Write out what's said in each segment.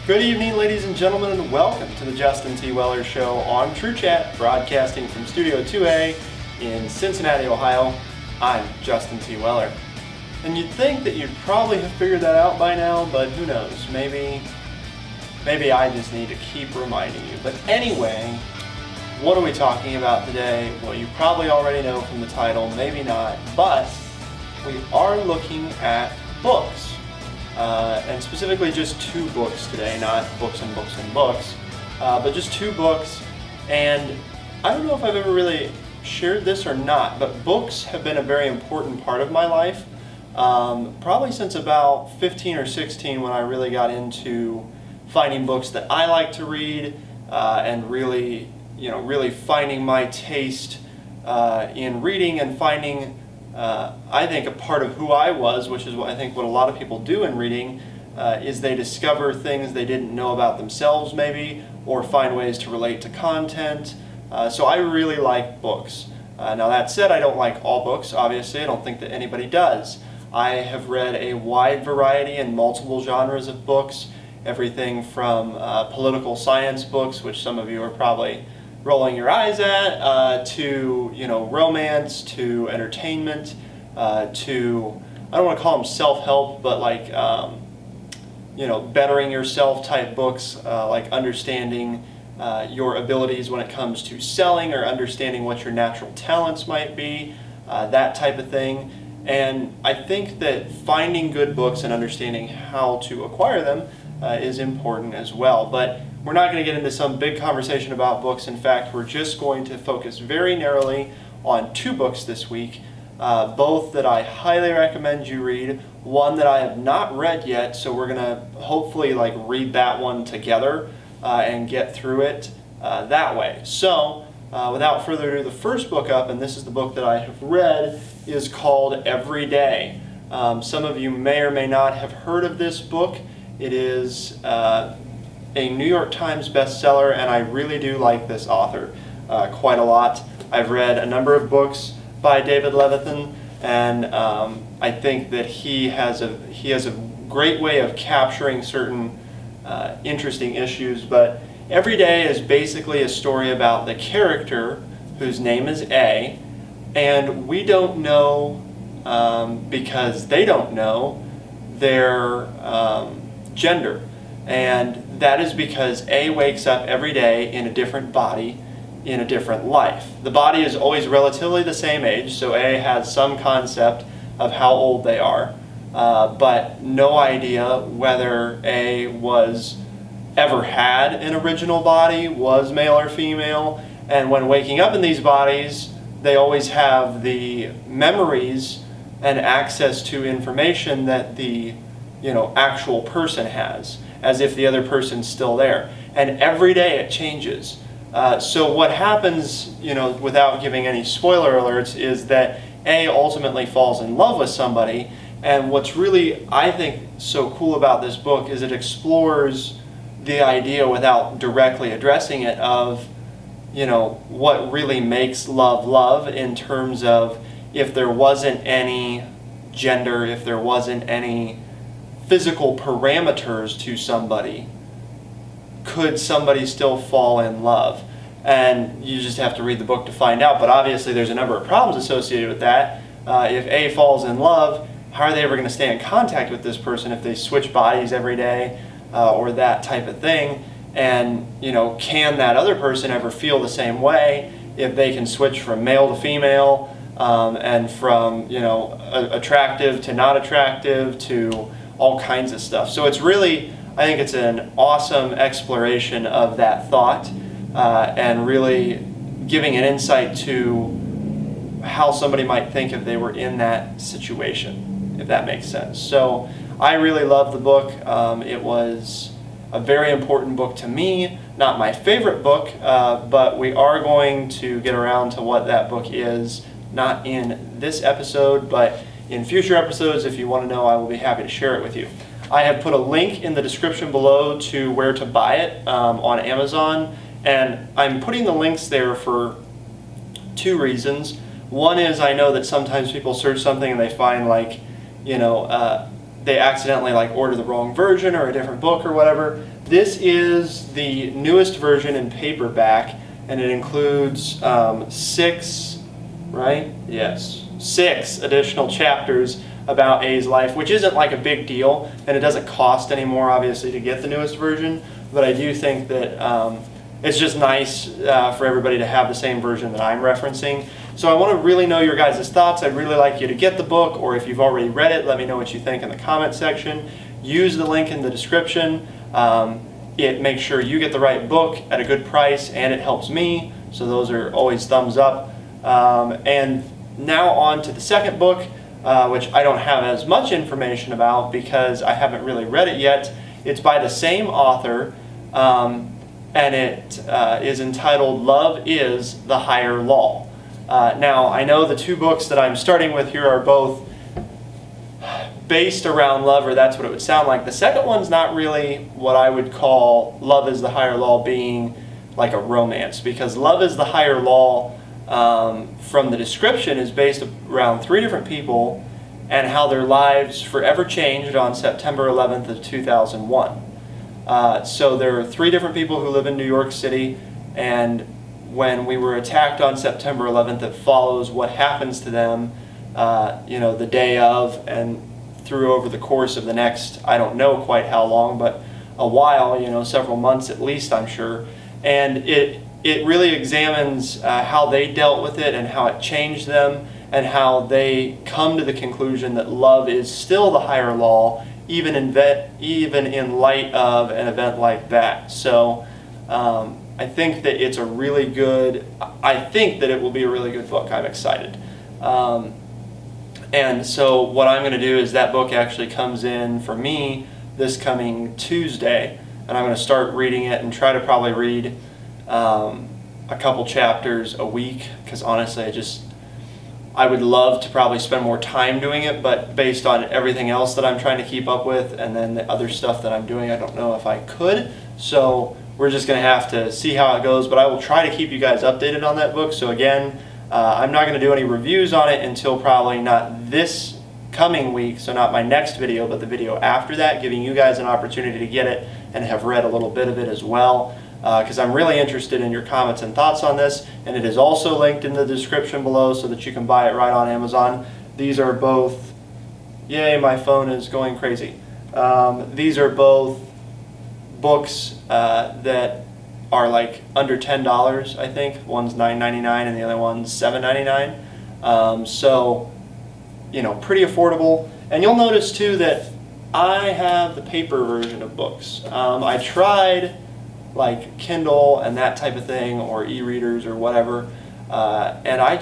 Good evening, ladies and gentlemen, and welcome to the Justin T. Weller Show on True Chat, broadcasting from Studio 2A in Cincinnati, Ohio. I'm Justin T. Weller. And you'd think that you'd probably have figured that out by now, but who knows, maybe I just need to keep reminding you. But anyway, what are we talking about today? Well, you probably already know from the title, maybe not, but we are looking at books. And specifically just two books today, not books and books and books, but just two books. And I don't know if I've ever really shared this or not, but books have been a very important part of my life, probably since about 15 or 16 when I really got into finding books that I like to read, and really finding my taste in reading and finding I think a part of who I was, which is what a lot of people do in reading, is they discover things they didn't know about themselves maybe, or find ways to relate to content. So I really like books. Now that said, I don't like all books, obviously. I don't think that anybody does. I have read a wide variety and multiple genres of books, everything from political science books, which some of you are probably rolling your eyes at, to romance, to entertainment, to, I don't want to call them self-help, but like bettering yourself type books, like understanding your abilities when it comes to selling, or understanding what your natural talents might be, that type of thing. And I think that finding good books and understanding how to acquire them is important as well. But we're not going to get into some big conversation about books. In fact, we're just going to focus very narrowly on two books this week, both that I highly recommend you read, one that I have not read yet, so we're going to hopefully read that one together and get through it that way. So, without further ado, the first book up, and this is the book that I have read, is called Every Day. Some of you may or may not have heard of this book. It is a New York Times bestseller, and I really do like this author quite a lot. I've read a number of books by David Levithan, and I think that he has a great way of capturing certain interesting issues. But Every Day is basically a story about the character whose name is A, and we don't know, because they don't know their gender. And that is because A wakes up every day in a different body, in a different life. The body is always relatively the same age, so A has some concept of how old they are, but no idea whether A was ever had an original body, was male or female. And when waking up in these bodies, they always have the memories and access to information that the actual person has, as if the other person's still there. And every day it changes. So what happens, without giving any spoiler alerts, is that A ultimately falls in love with somebody. And what's really, I think, so cool about this book is it explores the idea, without directly addressing it, of what really makes love in terms of, if there wasn't any gender, if there wasn't any physical parameters to somebody, could somebody still fall in love? And you just have to read the book to find out. But obviously there's a number of problems associated with that. If A falls in love, how are they ever going to stay in contact with this person if they switch bodies every day, or that type of thing? And can that other person ever feel the same way if they can switch from male to female, and from attractive to not attractive to all kinds of stuff? So it's really, I think it's an awesome exploration of that thought, and really giving an insight to how somebody might think if they were in that situation, if that makes sense. So I really love the book. It was a very important book to me, not my favorite book, but we are going to get around to what that book is, not in this episode, but in future episodes. If you want to know, I will be happy to share it with you. I have put a link in the description below to where to buy it on Amazon, and I'm putting the links there for two reasons. One is, I know that sometimes people search something and they find they accidentally order the wrong version or a different book or whatever. This is the newest version in paperback, and it includes 6, right? Yes, 6 additional chapters about A's life, which isn't like a big deal, and it doesn't cost any more, obviously, to get the newest version, but I do think that it's just nice for everybody to have the same version that I'm referencing. So I want to really know your guys' thoughts. I'd really like you to get the book, or if you've already read it, let me know what you think in the comment section. Use the link in the description. It makes sure you get the right book at a good price, and it helps me, so those are always thumbs up. And now on to the second book, which I don't have as much information about because I haven't really read it yet. It's by the same author, and it is entitled Love is the Higher Law. Now, I know the 2 books that I'm starting with here are both based around love, or that's what it would sound like. The second one's not really what I would call Love is the Higher Law being like a romance, because Love is the Higher Law, from the description, is based around 3 different people and how their lives forever changed on September 11th of 2001. So there are 3 different people who live in New York City, and when we were attacked on September 11th, it follows what happens to them, the day of and through over the course of the next, I don't know quite how long, but a while, several months at least, I'm sure. And it really examines how they dealt with it and how it changed them, and how they come to the conclusion that love is still the higher law, even in light of an event like that. So I think that it will be a really good book. I'm excited. And so what I'm going to do is that book actually comes in for me this coming Tuesday, and I'm going to start reading it and try to probably read a couple chapters a week, because honestly I would love to probably spend more time doing it, but based on everything else that I'm trying to keep up with and then the other stuff that I'm doing, I don't know if I could. So we're just going to have to see how it goes, but I will try to keep you guys updated on that book. So again, I'm not going to do any reviews on it until probably not this coming week, so not my next video, but the video after that, giving you guys an opportunity to get it and have read a little bit of it as well, because I'm really interested in your comments and thoughts on this, and it is also linked in the description below so that you can buy it right on Amazon. These are both, yay, my phone is going crazy. These are both books that are like under $10, I think. One's $9.99 and the other one's $7.99. So, pretty affordable. And you'll notice too that I have the paper version of books. I tried like Kindle and that type of thing, or e-readers or whatever, and I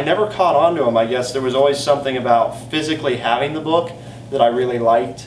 never caught on to them. I guess there was always something about physically having the book that I really liked.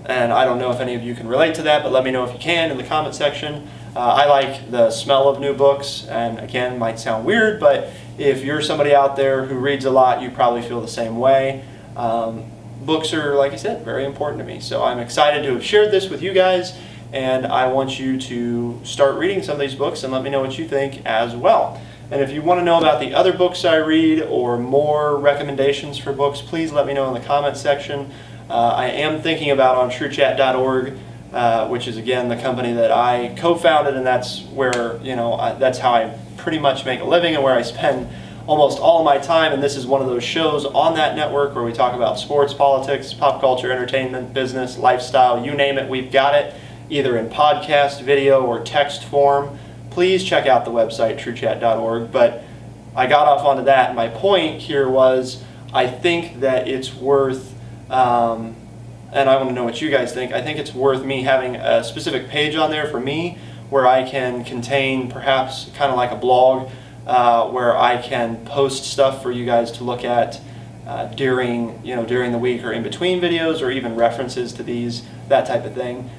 And I don't know if any of you can relate to that, but let me know if you can in the comment section. I like the smell of new books, and again, might sound weird, but if you're somebody out there who reads a lot, you probably feel the same way. Books are, like I said, very important to me, so I'm excited to have shared this with you guys, and I want you to start reading some of these books and let me know what you think as well. And if you want to know about the other books I read or more recommendations for books, please let me know in the comment section. I am thinking about on TrueChat.org, which is again the company that I co-founded, and that's where that's how I pretty much make a living and where I spend almost all of my time. And this is one of those shows on that network where we talk about sports, politics, pop culture, entertainment, business, lifestyle, you name it, we've got it, either in podcast, video, or text form. Please check out the website TrueChat.org. But I got off onto that. My point here was I think that it's worth. And I want to know what you guys think. I think it's worth me having a specific page on there for me where I can contain perhaps kind of like a blog where I can post stuff for you guys to look at during the week or in between videos, or even references to these, that type of thing.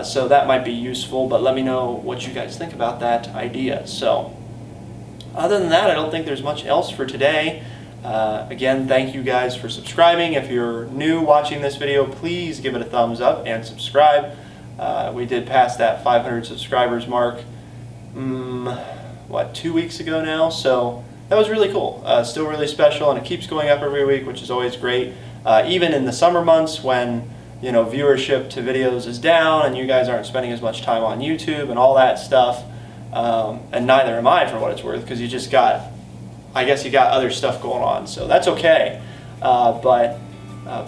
So that might be useful, but let me know what you guys think about that idea. So other than that, I don't think there's much else for today. Again, thank you guys for subscribing. If you're new watching this video, please give it a thumbs up and subscribe. We did pass that 500 subscribers mark, 2 weeks ago now? So that was really cool. Still really special, and it keeps going up every week, which is always great. Even in the summer months when viewership to videos is down and you guys aren't spending as much time on YouTube and all that stuff. And neither am I, for what it's worth, because I guess you got other stuff going on, so that's okay. But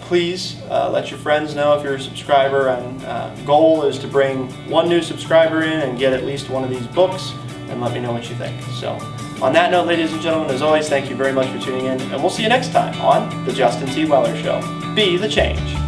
please let your friends know if you're a subscriber, and goal is to bring one new subscriber in and get at least one of these books, and let me know what you think. So on that note, ladies and gentlemen, as always, thank you very much for tuning in, and we'll see you next time on The Justin T. Weller Show. Be the change.